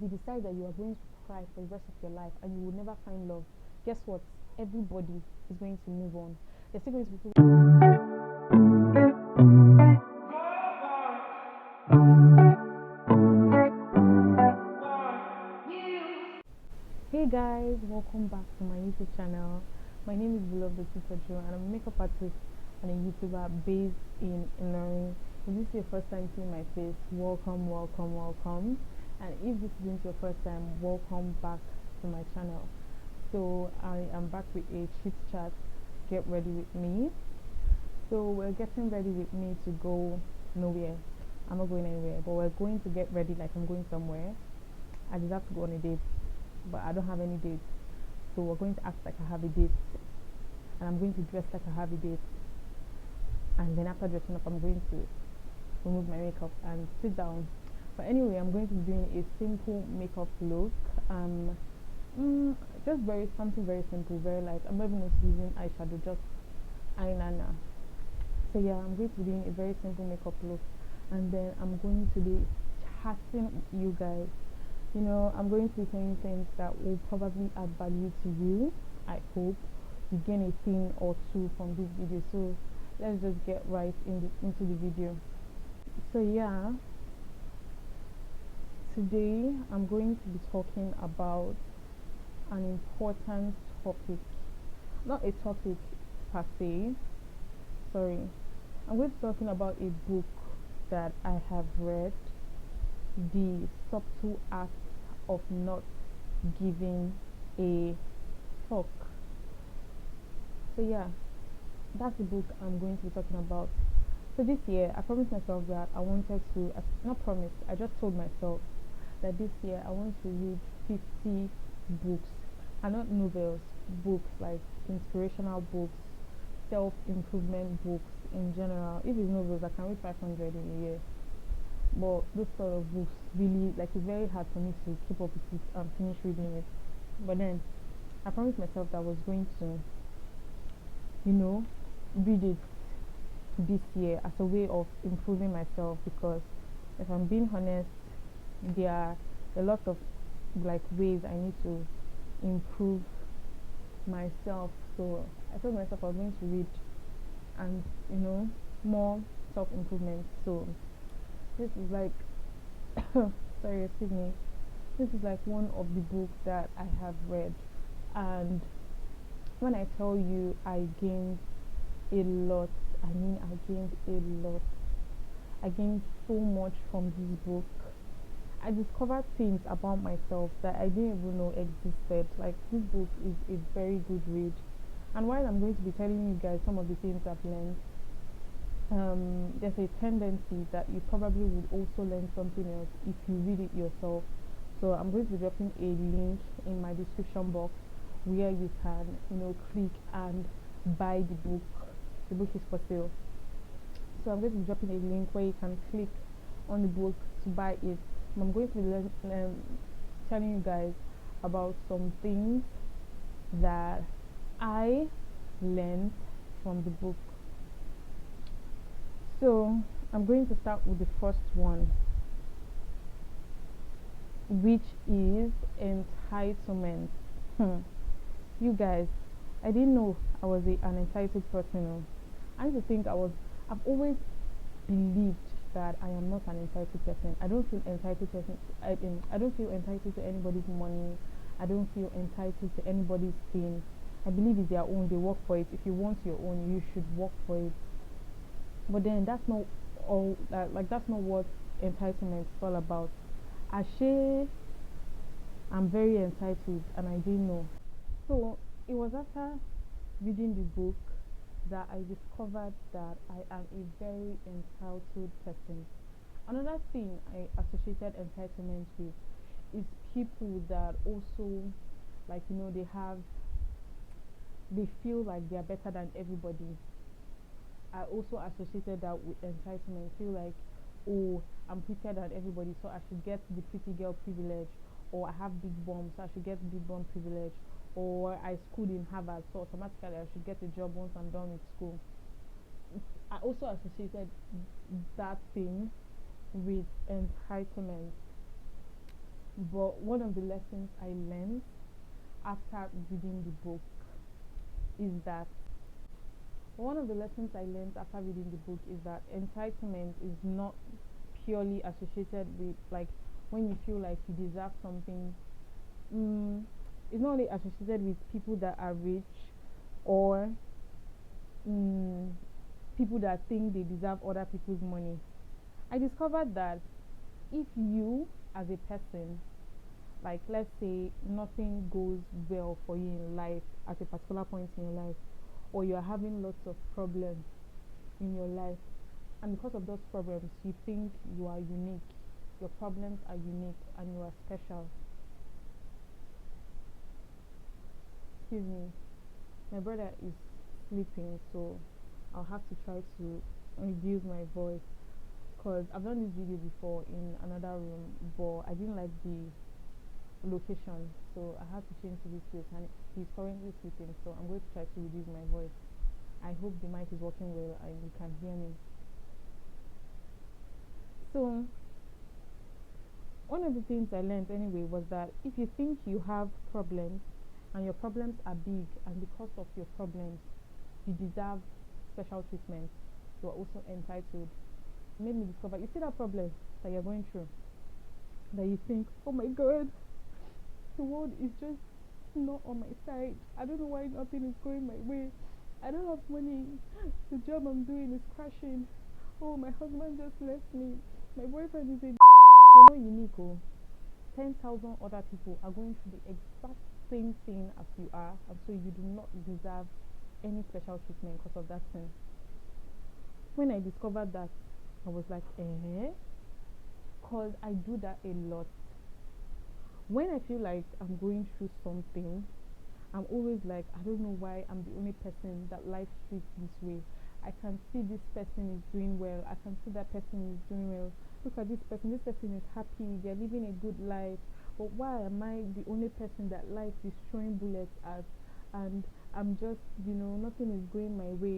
they decide that you are going to cry for the rest of your life and you will never find love, guess what? Everybody is going to move on. There's still going to be people. Hey guys, welcome back to my YouTube channel. My name is Beloved Chit, and I'm a makeup artist and a YouTuber based in Ilorin. If this is your first time seeing my face, welcome, welcome, welcome. And if this isn't your first time, welcome back to my channel. So I am back with a chit chat. Get ready with me. So we're getting ready with me to go nowhere. I'm not going anywhere, but we're going to get ready like I'm going somewhere. I just have to go on a date, but I don't have any dates. So we're going to act like I have a date, and I'm going to dress like I have a date. And then after dressing up, I'm going to remove my makeup and sit down. But anyway, I'm going to be doing a simple makeup look. Just something very simple, very light. I'm not even going to be using eyeshadow, just eyeliner. So yeah, I'm going to be doing a very simple makeup look, and then I'm going to be chatting with you guys. You know, I'm going to be saying things that will probably add value to you. I hope you gain a thing or two from this video. So let's just get right into the video. So yeah, today I'm going to be talking about an important topic. Not a topic per se, sorry. I'm going to be talking about a book that I have read, The Subtle Art of Not Giving a Fuck. So yeah, that's the book I'm going to be talking about. So this year I promised myself that I wanted to, not promised, I just told myself that this year I want to read 50 books, and not novels, books like inspirational books, self-improvement books in general. If it's novels, I can read 500 in a year, but those sort of books really, like, it's very hard for me to keep up with it and finish reading it. But then I promised myself that I was going to, read it this year as a way of improving myself, because if I'm being honest, there are a lot of ways I need to improve myself. So I told myself I was going to read and more self-improvement. So this is like sorry, excuse me, this is like one of the books that I have read, and when I tell you I gained a lot, I mean I gained a lot. I gained so much from this book. I discovered things about myself that I didn't even know existed. Like, this book is a very good read, and while I'm going to be telling you guys some of the things I've learned, there's a tendency that you probably would also learn something else if you read it yourself. So I'm going to be dropping a link in my description box where you can click and buy the book. The book is for sale, so I'm going to be dropping a link where you can click on the book to buy it. I'm going to be telling you guys about some things that I learned from the book. So I'm going to start with the first one, which is entitlement. You guys, I didn't know I was an entitled person. I used to think I've always believed that I am not an entitled person. I don't feel entitled person. I don't feel entitled to anybody's money. I don't feel entitled to anybody's thing. I believe it's their own. They work for it. If you want your own, you should work for it. But then that's not all. That's not what entitlement is all about. Ashe, I'm very entitled, and I didn't know. So it was after reading the book that I discovered that I am a very entitled person. Another thing I associated entitlement with is people that also, they feel like they are better than everybody. I also associated that with entitlement. Feel like, oh, I'm prettier than everybody, so I should get the pretty girl privilege, or I have big bum, so I should get big bum privilege, or I schooled in Harvard, so automatically I should get a job once I'm done with school. I also associated that thing with entitlement. But one of the lessons I learned after reading the book is that one of the lessons I learned after reading the book is that entitlement is not purely associated with, like, when you feel like you deserve something. It's not only associated with people that are rich, or people that think they deserve other people's money. I discovered that if you, as a person, like, let's say nothing goes well for you in life at a particular point in your life, or you're having lots of problems in your life, and because of those problems you think you are unique, your problems are unique and you are special. Excuse me, my brother is sleeping, so I'll have to try to reduce my voice, because I've done this video before in another room, but I didn't like the location, so I have to change to this place, and he's currently sleeping, so I'm going to try to reduce my voice. I hope the mic is working well and you can hear me. So one of the things I learned anyway was that if you think you have problems and your problems are big, and because of your problems you deserve special treatment, you are also entitled. It made me discover, you see that problem that you're going through, that you think, oh my god, the world is just not on my side, I don't know why nothing is going my way, I don't have money, the job I'm doing is crashing, oh, my husband just left me, my boyfriend is a you're not unique. 10,000 other people are going through the exact same thing as you are, and so you do not deserve any special treatment because of that thing. When I discovered that, I was like, because I do that a lot. When I feel like I'm going through something, I'm always like, I don't know why I'm the only person that life treats this way. I can see this person is doing well, I can see that person is doing well, look at this person is happy, they're living a good life, but why am I the only person that life is throwing bullets at, and I'm just, nothing is going my way,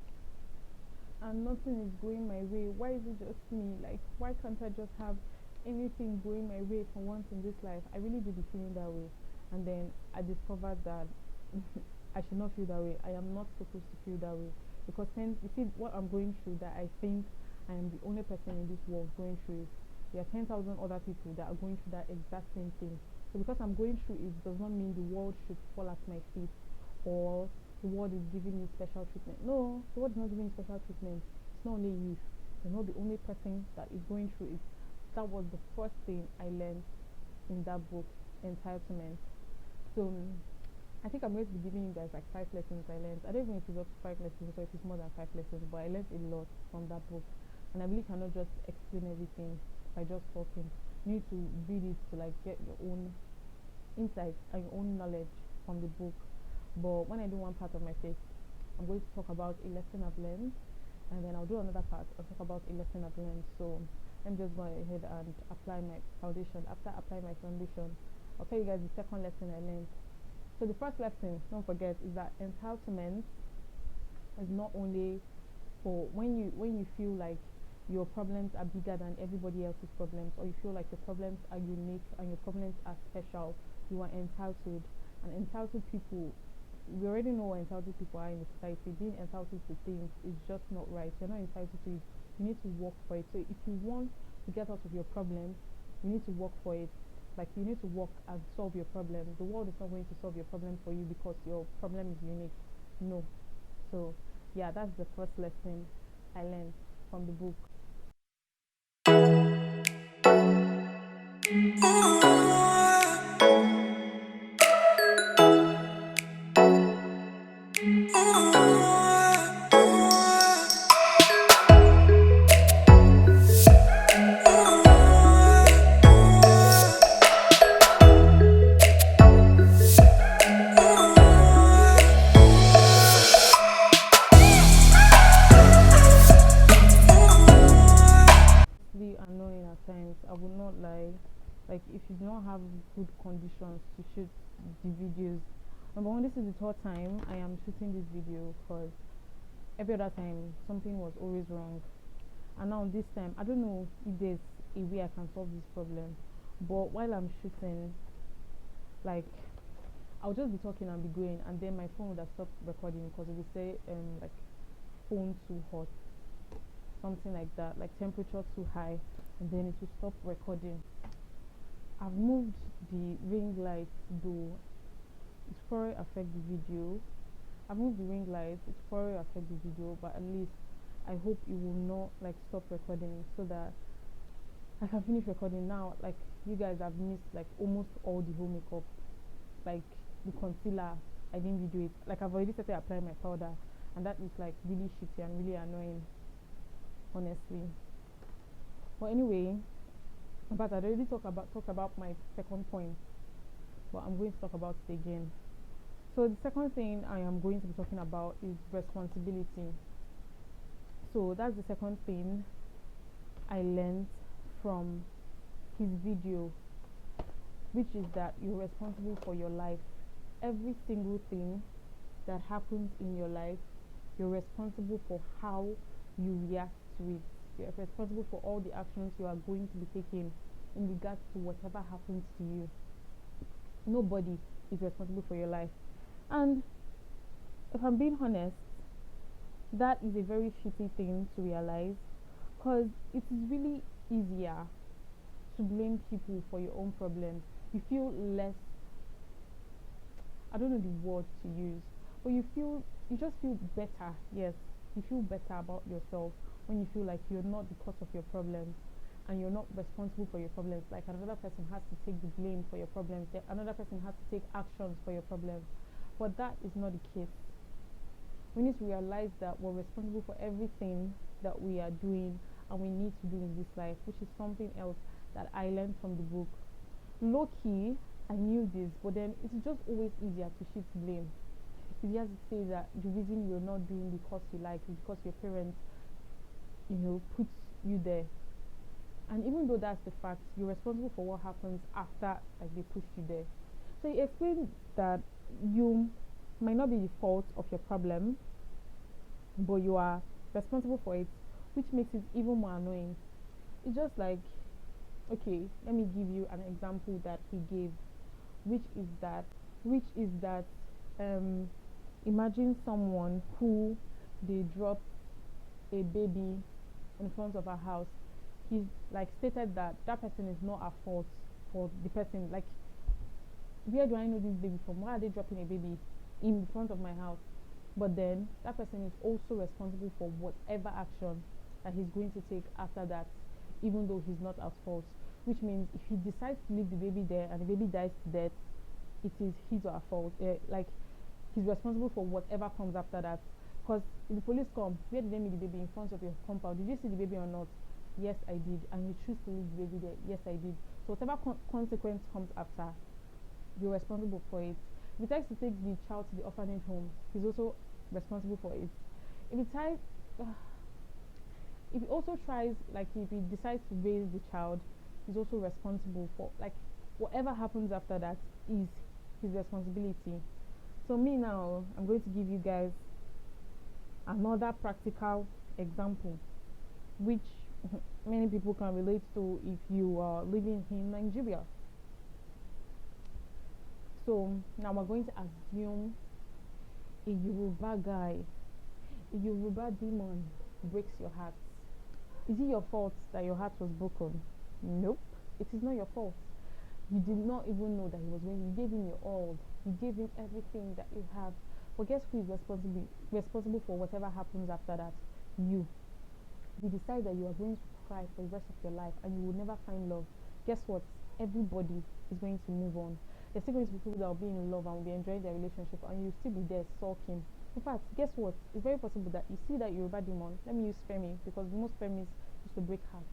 why is it just me, like, why can't I just have anything going my way for once in this life? I really do be feeling that way, and then I discovered that I should not feel that way. I am not supposed to feel that way, because then you see what I'm going through, that I think I am the only person in this world going through it. There are 10,000 other people that are going through that exact same thing. So because I'm going through it does not mean the world should fall at my feet, or the world is giving me special treatment. No, the world is not giving me special treatment. It's not only you. You're not the only person that is going through it. That was the first thing I learned in that book, Entitlement. So I think I'm going to be giving you guys like 5 lessons I learned. I don't even know if it's up to 5 lessons or if it's more than 5 lessons, but I learned a lot from that book, and I really cannot just explain everything by just talking. You need to read it to like get your own insights and your own knowledge from the book. But when I do one part of my face, I'm going to talk about a lesson I've learned, and then I'll do another part. I'll talk about a lesson I've learned. So let me just go ahead and apply my foundation. After applying my foundation, I'll tell you guys the second lesson I learned. So the first lesson, don't forget, is that entitlement is not only for when you feel like your problems are bigger than everybody else's problems, or you feel like your problems are unique and your problems are special. You are entitled, and entitled people, we already know what entitled people are in the society. Being entitled to things is just not right. You're not entitled to it. You need to work for it. So if you want to get out of your problems, you need to work for it. Like, you need to work and solve your problem. The world is not going to solve your problem for you because your problem is unique. No. So yeah, that's the first lesson I learned from the book. Annoying at times, I would not lie. Like, if you do not have good conditions to shoot the videos, number one, this is the third time I am shooting this video, because every other time something was always wrong, and now this time I don't know if there's a way I can solve this problem, But while I'm shooting, like, I'll just be talking and be going, and then my phone would have stopped recording because it would say like phone too hot, something like that, like temperature too high, and then it will stop recording. I've moved the ring light though, it probably affect the video. I've moved the ring light, it probably affect the video, but at least I hope it will not like stop recording so that I can finish recording now. Like, you guys have missed like almost all the whole makeup, like the concealer. I didn't video it. Like, I've already started applying my powder, and that is like really shitty and really annoying, honestly. But anyway, but I already talked about my second point, but I'm going to talk about it again. So the second thing I am going to be talking about is responsibility. So that's the second thing I learned from his video, which is that you're responsible for your life. Every single thing that happens in your life, you're responsible for how you react to it. You're responsible for all the actions you are going to be taking in regards to whatever happens to you. Nobody is responsible for your life. And if I'm being honest, that is a very shitty thing to realize, because it is really easier to blame people for your own problems. You feel less, I don't know the word to use, but you just feel better. Yes, you feel better about yourself when you feel like you're not the cause of your problems and you're not responsible for your problems. Like, another person has to take the blame for your problems, another person has to take actions for your problems. But that is not the case. We need to realize that we're responsible for everything that we are doing and we need to do in this life, which is something else that I learned from the book. Low key, I knew this, but then it's just always easier to shift blame. It's easier to say that the reason you're not doing the course you like is because your parents, put you there. And even though that's the fact, you're responsible for what happens after like they pushed you there. So he explained that you might not be the fault of your problem, but you are responsible for it, which makes it even more annoying. It's just like, okay, let me give you an example that he gave, which is that imagine someone who they drop a baby in front of a house. He's like stated that that person is not at fault for the person. Like, where do I know this baby from? Why are they dropping a baby in front of my house? But then that person is also responsible for whatever action that he's going to take after that, even though he's not at fault. Which means if he decides to leave the baby there and the baby dies to death, it is his or her fault. Like, he's responsible for whatever comes after that. Because if the police come, where did they meet the baby? In front of your compound. Did you see the baby or not? Yes, I did. And you choose to leave the baby there? Yes, I did. So whatever consequence comes after, you're responsible for it. If he decides to take the child to the orphanage home, he's also responsible for it. If he tries, if he also tries, like, if he decides to raise the child, he's also responsible for, like, whatever happens after that is his responsibility. So me now, I'm going to give you guys another practical example, which many people can relate to if you are living in Nigeria. So now we're going to assume a Yoruba guy, a Yoruba demon breaks your heart. Is it your fault that your heart was broken? Nope, it is not your fault. You did not even know that he was going. You gave him your all. You gave him everything that you have. But guess who is responsible for whatever happens after that? You. You decide that you are going to cry for the rest of your life and you will never find love. Guess what? Everybody is going to move on. There's still going to be people that will be in love and will be enjoying their relationship, and you'll still be there sulking. In fact, guess what? It's very possible that you see that Yoruba demon. Let me use Femi, because most Femis used to break hearts.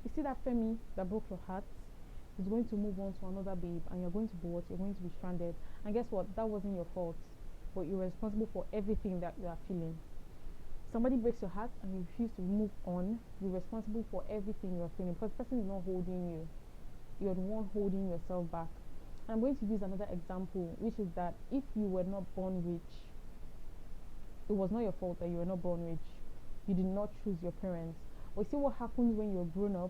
You see that Femi that broke your heart is going to move on to another babe, and you're going to be what? You're going to be stranded. And guess what? That wasn't your fault, but you're responsible for everything that you are feeling. Somebody breaks your heart and you refuse to move on, you're responsible for everything you're feeling, because the person is not holding you. You're the one holding yourself back. I'm going to use another example, which is that if you were not born rich, it was not your fault that you were not born rich. You did not choose your parents. But see what happens when you're grown up?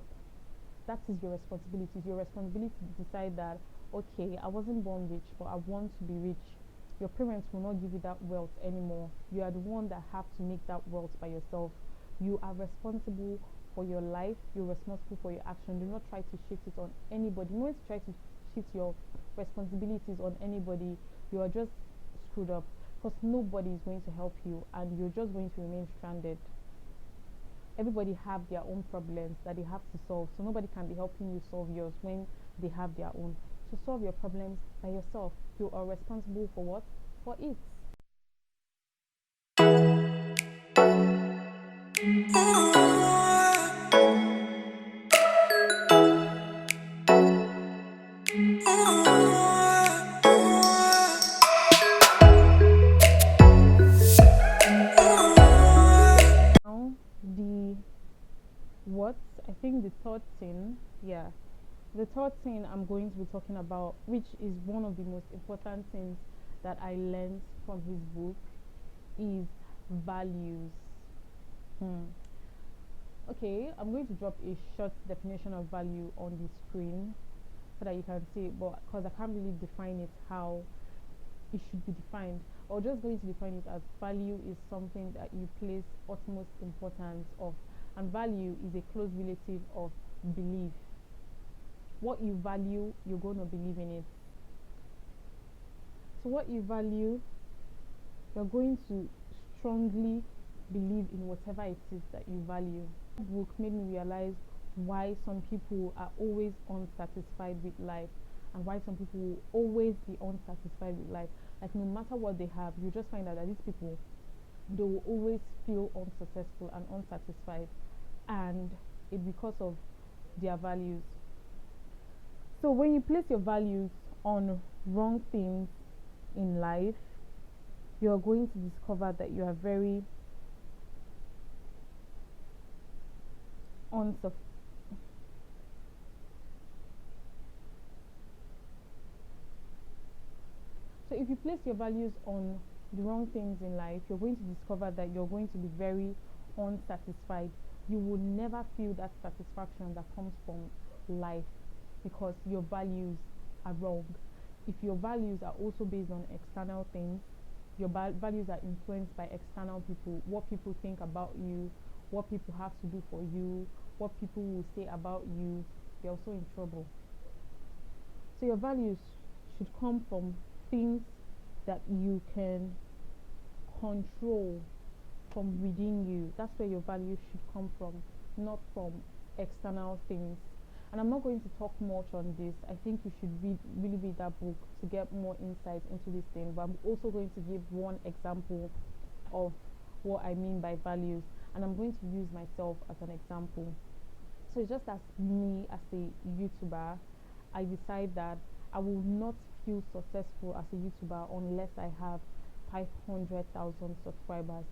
that is your responsibility. It's your responsibility to decide that, okay, I wasn't born rich, but I want to be rich. Your parents will not give you that wealth anymore. You are the one that have to make that wealth by yourself. You are responsible for your life. You're responsible for your action. Do not try to shift it on anybody. The moment you try to shift your responsibilities on anybody, you are just screwed up, because nobody is going to help you and you're just going to remain stranded. Everybody have their own problems that they have to solve, so nobody can be helping you solve yours when they have their own. So solve your problems by yourself. You are responsible for what? For it. Now the what I think the third thing, yeah, the third thing I'm going to be talking about, which is one of the most important things that I learned from his book, is values. Okay, I'm going to drop a short definition of value on the screen so that you can see it, but because I can't really define it how it should be defined, or just going to define it as value is something that you place utmost importance of, and value is a close relative of belief. What you value, you're going to believe in it. So what you value, you're going to strongly believe in whatever it is that you value. The book made me realize why some people are always unsatisfied with life, and why some people will always be unsatisfied with life. Like, no matter what they have, you just find out that these people, they will always feel unsuccessful and unsatisfied, and it's because of their values. So when you place your values on wrong things in life, you're going to discover that you are very unsuccessful. So if you place your values on the wrong things in life, you're going to discover that you're going to be very unsatisfied. You will never feel that satisfaction that comes from life, because your values are wrong. If your values are also based on external things, your values are influenced by external people, what people think about you, what people have to do for you, what people will say about you, you're also in trouble. So your values should come from things that you can control from within you. That's where your values should come from, not from external things. And I'm not going to talk much on this. I think you should really read that book to get more insight into this thing. But I'm also going to give one example of what I mean by values, and I'm going to use myself as an example. So it's just as me as a YouTuber, I decide that I will not feel successful as a YouTuber unless I have 500,000 subscribers.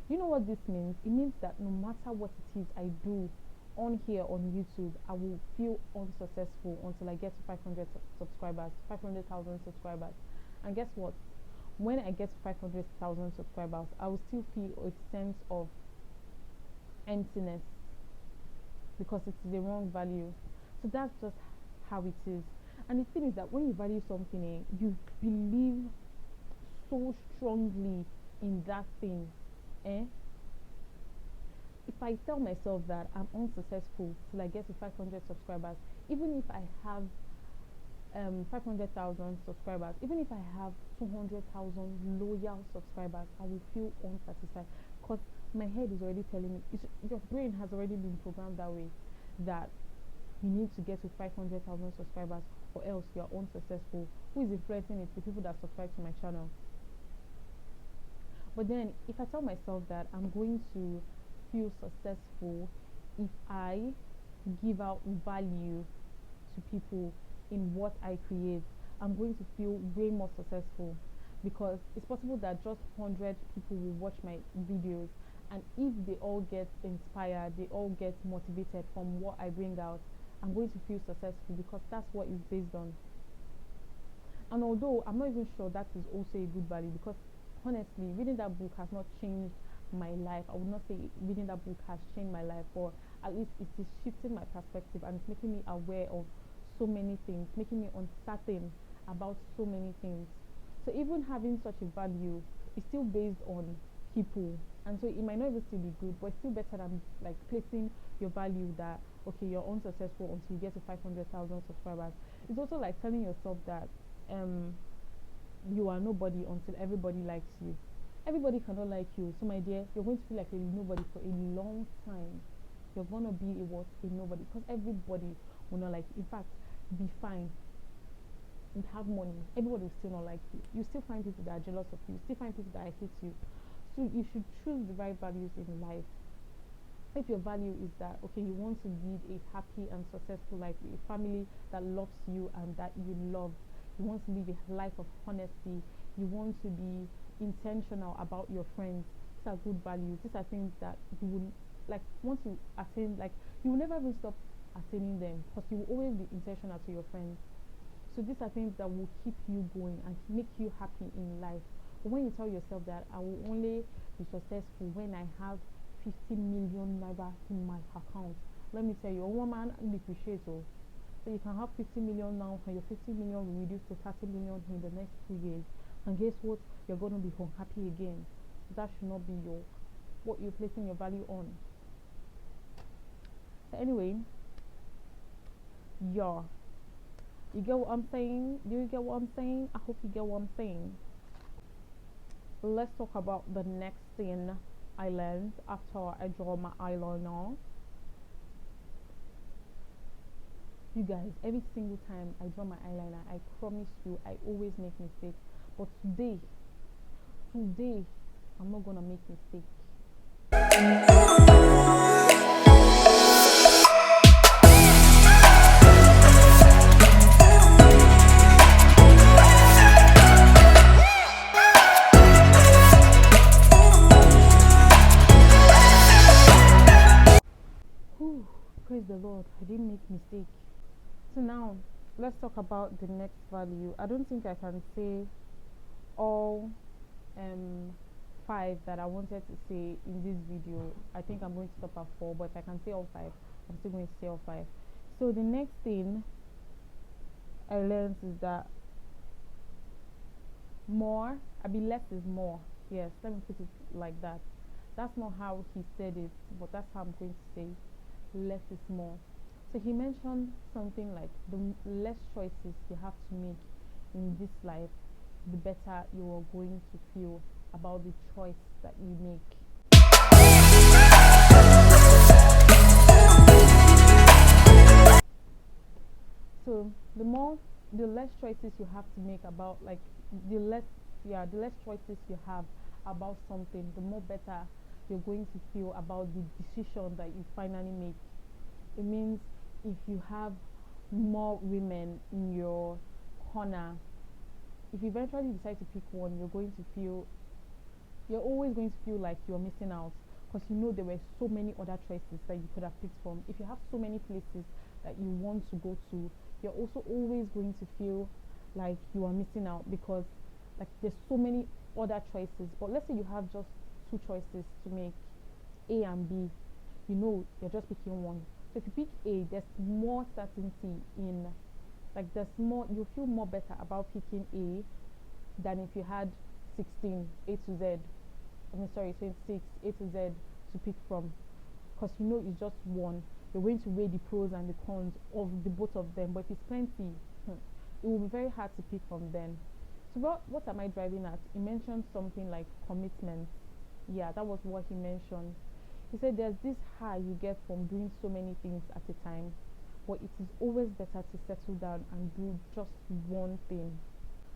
You know what this means? It means that no matter what it is I do on here on YouTube, I will feel unsuccessful until I get to 500 subscribers, 500,000 subscribers. And guess what? When I get to 500,000 subscribers, I will still feel a sense of emptiness, because it is the wrong value. So that's just how it is. And the thing is that when you value something, you believe so strongly in that thing. If I tell myself that I'm unsuccessful till I get to 500 subscribers, even if I have 500,000 subscribers, even if I have 200,000 loyal subscribers, I will feel unsatisfied, because my head is already telling me, your brain has already been programmed that way, that you need to get to 500,000 subscribers or else you are unsuccessful. Who is influencing it? The people that subscribe to my channel. But then if I tell myself that I'm going to feel successful if I give out value to people in what I create, I'm going to feel way more successful, because it's possible that just 100 people will watch my videos, and if they all get inspired, they all get motivated from what I bring out, I'm going to feel successful, because that's what it's based on. And although I'm not even sure that is also a good value, because honestly, reading that book has not changed my life. I would not say reading that book has changed my life, but at least it is shifting my perspective and it's making me aware of so many things, making me uncertain about so many things. So even having such a value is still based on people, and so it might not even still be good, but it's still better than like placing your value that okay, you're unsuccessful until you get to 500,000 subscribers. It's also like telling yourself that um you are nobody until everybody likes you. Everybody cannot like you, so my dear, you're going to feel like a nobody for a long time. You're gonna be a what? A nobody, because everybody will not like you. In fact, be fine, you have money, everybody will still not like you. You still find people that are jealous of you, still find people that hate you. So you should choose the right values in life. If your value is that okay, you want to lead a happy and successful life with a family that loves you and that you love, you want to live a life of honesty, you want to be intentional about your friends, these are good values. These are things that you will, like, once you attain, like, you will never even stop attaining them, because you will always be intentional to your friends. So these are things that will keep you going and make you happy in life. But when you tell yourself that I will only be successful when I have 50 million naira in my account, let me tell you, a woman appreciate. So you can have 50 million now, and your 50 million will reduce to 30 million in the next 2 years. And guess what? You're going to be unhappy again. That should not be your what you're placing your value on. So anyway, yeah. You get what I'm saying? Do you get what I'm saying? I hope you get what I'm saying. Let's talk about the next thing I learned after I draw my eyeliner. You guys, every single time I draw my eyeliner, I promise you, I always make mistakes. But today, I'm not gonna make mistakes. Whew, praise the Lord, I didn't make mistake. So now, let's talk about the next value. I don't think I can say all 5 that I wanted to say in this video. I think I'm going to stop at 4, but if I can say all 5, I'm still going to say all 5. So the next thing I learned is that less is more. Yes, let me put it like that. That's not how he said it, but that's how I'm going to say less is more. So he mentioned something like the less choices you have to make in this life, the better you are going to feel about the choice that you make. So the less choices you have to make about, like, the less choices you have about something, the more better you're going to feel about the decision that you finally make. It means if you have more women in your corner, if you eventually decide to pick one, you're always going to feel like you're missing out, because you know there were so many other choices that you could have picked from. If you have so many places that you want to go to, you're also always going to feel like you are missing out, because like there's so many other choices. But let's say you have just 2 choices to make, A and B, you know you're just picking one. So if you pick A, there's more certainty in, like, you feel more better about picking A than if you had 16 A to Z. 26 A to Z to pick from, because you know it's just one. You're going to weigh the pros and the cons of the both of them. But if it's plenty, it will be very hard to pick from them. So what am I driving at? He mentioned something like commitment. Yeah, that was what he mentioned. He said there's this high you get from doing so many things at a time, but it is always better to settle down and do just one thing.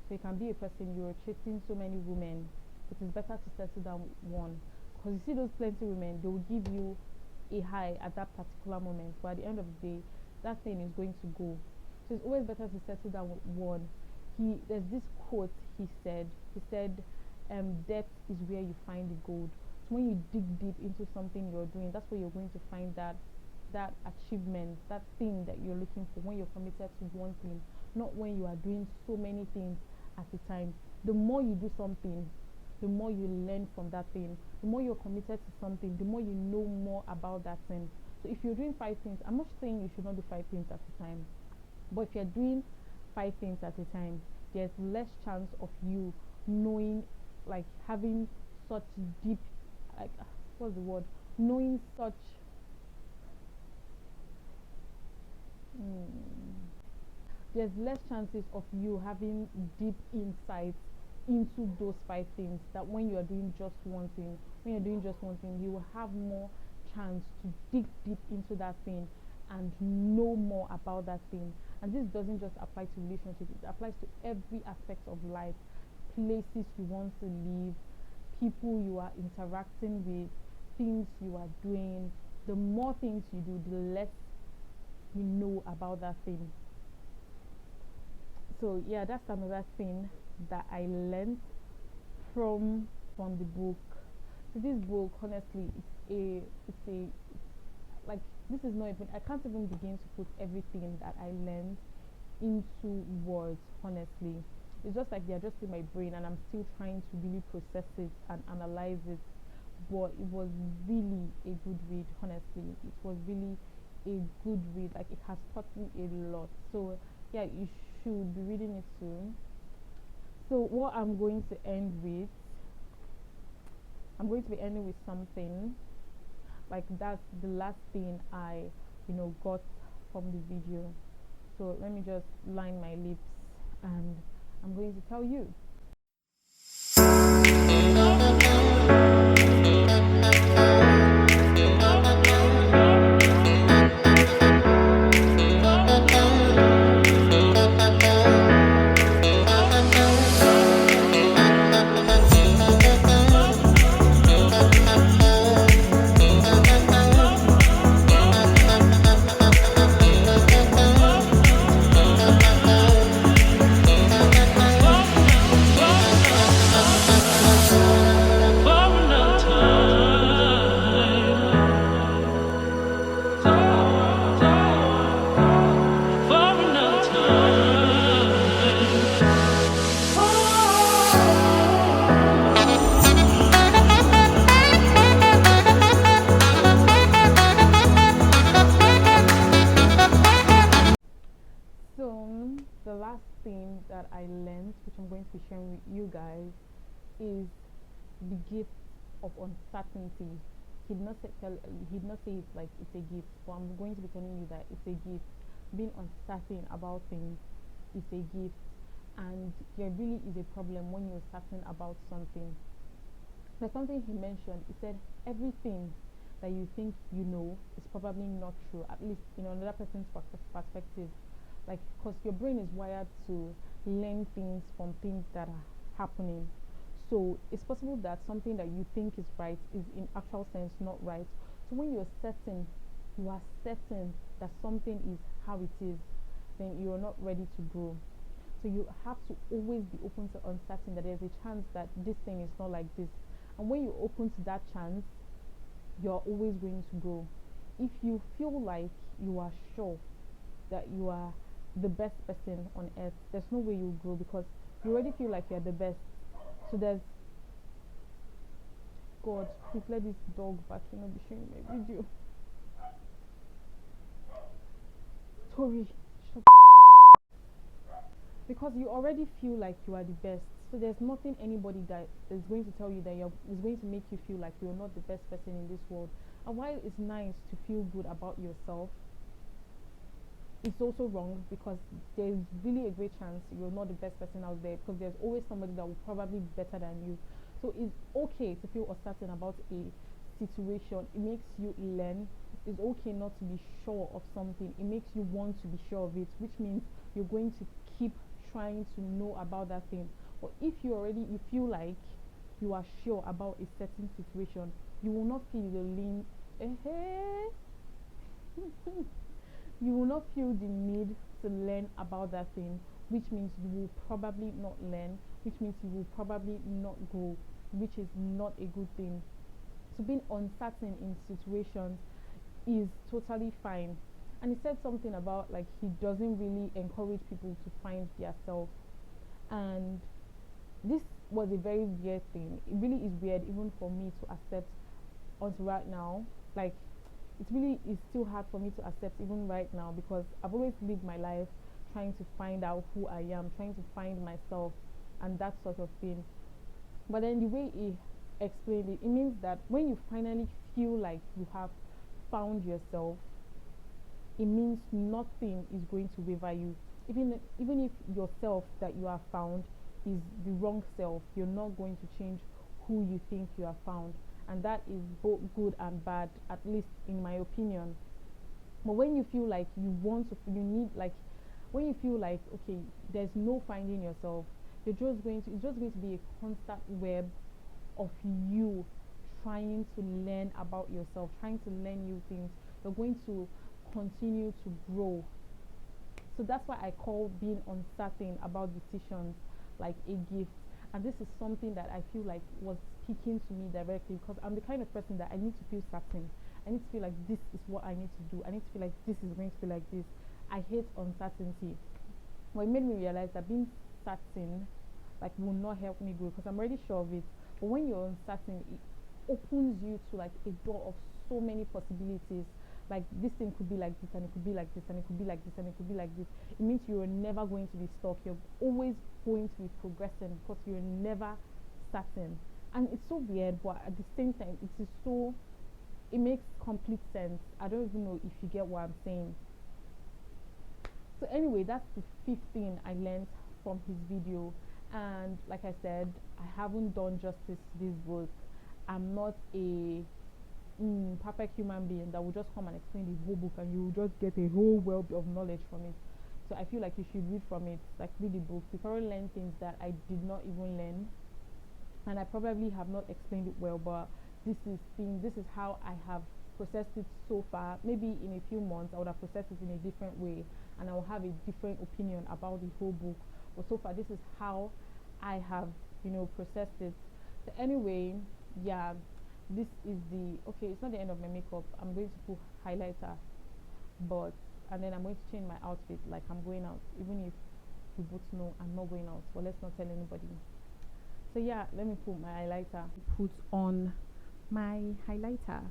So you can be a person, you're chasing so many women, it is better to settle down with one, because you see those plenty women, they will give you a high at that particular moment, but at the end of the day, that thing is going to go. So it's always better to settle down with one. There's this quote he said, depth is where you find the gold. So when you dig deep into something you're doing, that's where you're going to find that achievement, that thing that you're looking for, when you're committed to one thing, not when you are doing so many things at a time. The more you do something, the more you learn from that thing. The more you're committed to something, the more you know more about that thing. So if you're doing 5 things, I'm not saying you should not do 5 things at a time, but if you're doing 5 things at a time, there's less chance of you knowing, like having such deep, like what's the word, knowing such there's less chances of you having deep insights into those 5 things, that when you are doing just one thing, you will have more chance to dig deep into that thing and know more about that thing. And this doesn't just apply to relationships, it applies to every aspect of life, places you want to live, people you are interacting with, things you are doing. The more things you do, the less you know about that thing. So yeah, that's another thing that I learned from the book. So this book, honestly, it's a like, this is not even, I can't even begin to put everything that I learned into words, honestly. It's just like they're just in my brain and I'm still trying to really process it and analyze it. But it was really a good read, honestly. It was really a good read. Like, it has taught me a lot. So yeah, you should be reading it soon. So what I'm going to be ending with something like, that's the last thing I got from the video. So let me just line my lips and I'm going to tell you. So the last thing that I learned, which I'm going to be sharing with you guys, is the gift of uncertainty. He did not say it's like it's a gift, but I'm going to be telling you that it's a gift. Being uncertain about things is a gift, and there really is a problem when you're certain about something. There's something he mentioned. He said everything that you think you know is probably not true, at least in another person's perspective. Like, because your brain is wired to learn things from things that are happening. So it's possible that something that you think is right is in actual sense not right. So when you are certain that something is how it is, then you are not ready to grow. So you have to always be open to uncertain, that there's a chance that this thing is not like this. And when you're open to that chance, you're always going to grow. If you feel like you are sure that you are the best person on earth, there's no way you'll grow, because you already feel like you're the best. So there's God, please let this dog back, be showing my video. Tori, shut. Because you already feel like you are the best. So there's nothing anybody that is going to tell you that is going to make you feel like you're not the best person in this world. And while it's nice to feel good about yourself, it's also wrong, because there's really a great chance you're not the best person out there, because there's always somebody that will probably be better than you. So it's okay to feel uncertain about a situation. It makes you learn. It's okay not to be sure of something. It makes you want to be sure of it, which means you're going to keep trying to know about that thing. But if you feel like you are sure about a certain situation, you will not feel the lean you will not feel the need to learn about that thing, which means you will probably not learn, which means you will probably not grow, which is not a good thing. So being uncertain in situations is totally fine. And he said something about, like, he doesn't really encourage people to find their self. And this was a very weird thing. It really is weird even for me to accept until right now. Like, it really is still hard for me to accept even right now, because I've always lived my life trying to find out who I am, trying to find myself, and that sort of thing. But then the way he explained it, it means that when you finally feel like you have found yourself, it means nothing is going to waver you. Even if yourself that you have found is the wrong self, you're not going to change who you think you have found. And that is both good and bad, at least in my opinion. But when you feel like you need, like, when you feel like, okay, there's no finding yourself, it's just going to be a constant web of you trying to learn about yourself, trying to learn new things. You're going to continue to grow. So that's why I call being uncertain about decisions like a gift. And this is something that I feel like was speaking to me directly, because I'm the kind of person that I need to feel certain. I need to feel like this is what I need to do. I need to feel like this is going to be like this. I hate uncertainty. Well, it made me realize that being certain like will not help me grow, because I'm already sure of it. But when you're uncertain, it opens you to like a door of so many possibilities. Like this thing could be like this, and it could be like this, and it could be like this, and it could be like this. It means you're never going to be stuck. You're always going to be progressing, because you're never certain. And it's so weird, but at the same time, it makes complete sense. I don't even know if you get what I'm saying. So anyway, that's the fifth thing I learned from his video. And like I said, I haven't done justice to this book. I'm not a perfect human being that will just come and explain the whole book and you will just get a whole wealth of knowledge from it. So I feel like you should read from it, like read the book. You probably learn things that I did not even learn, and I probably have not explained it well, but this is how I have processed it so far. Maybe in a few months I would have processed it in a different way, and I will have a different opinion about the whole book. But so far, this is how I have, processed it. So anyway, yeah, this is the okay. It's not the end of my makeup. I'm going to put highlighter, but and then I'm going to change my outfit like I'm going out, even if we both know I'm not going out. But let's not tell anybody. So yeah, let me put my highlighter. Put on my highlighter.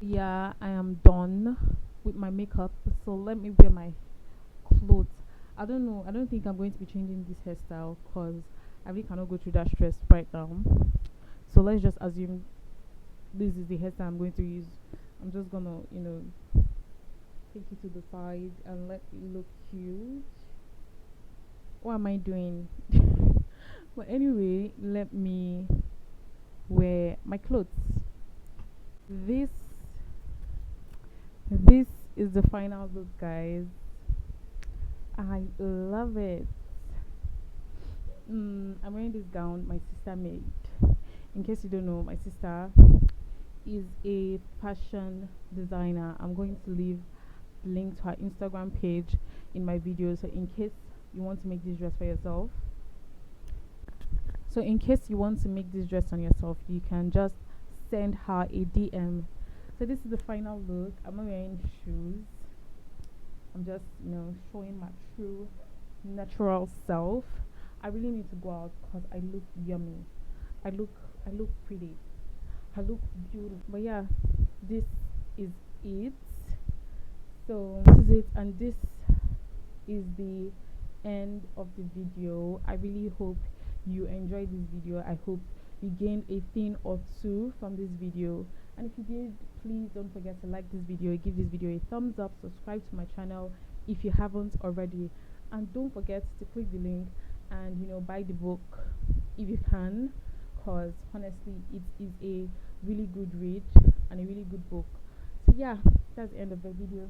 Yeah, I am done with my makeup, so let me wear my clothes. I don't know, I don't think I'm going to be changing this hairstyle, because I really cannot go through that stress right now. So let's just assume this is the hairstyle I'm going to use. I'm just gonna take it to the side and let it look cute. What am I doing? But anyway, let me wear my clothes. This is the final look, guys. I love it. I'm wearing this gown my sister made. In case you don't know, my sister is a fashion designer. I'm going to leave the link to her Instagram page in my video. So in case you want to make this dress for yourself, on yourself, you can just send her a DM. So this is the final look. I'm not wearing shoes. I'm just, showing my true natural self. I really need to go out because I look yummy. I look pretty. I look beautiful. But yeah, this is it. So this is it, and this is the end of the video. I really hope you enjoyed this video. I hope you gained a thing or two from this video, and if you did, please don't forget to like this video, give this video a thumbs up, subscribe to my channel if you haven't already, and don't forget to click the link and buy the book if you can, because honestly it is a really good read and a really good book. So yeah, that's the end of the video.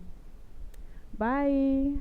Bye.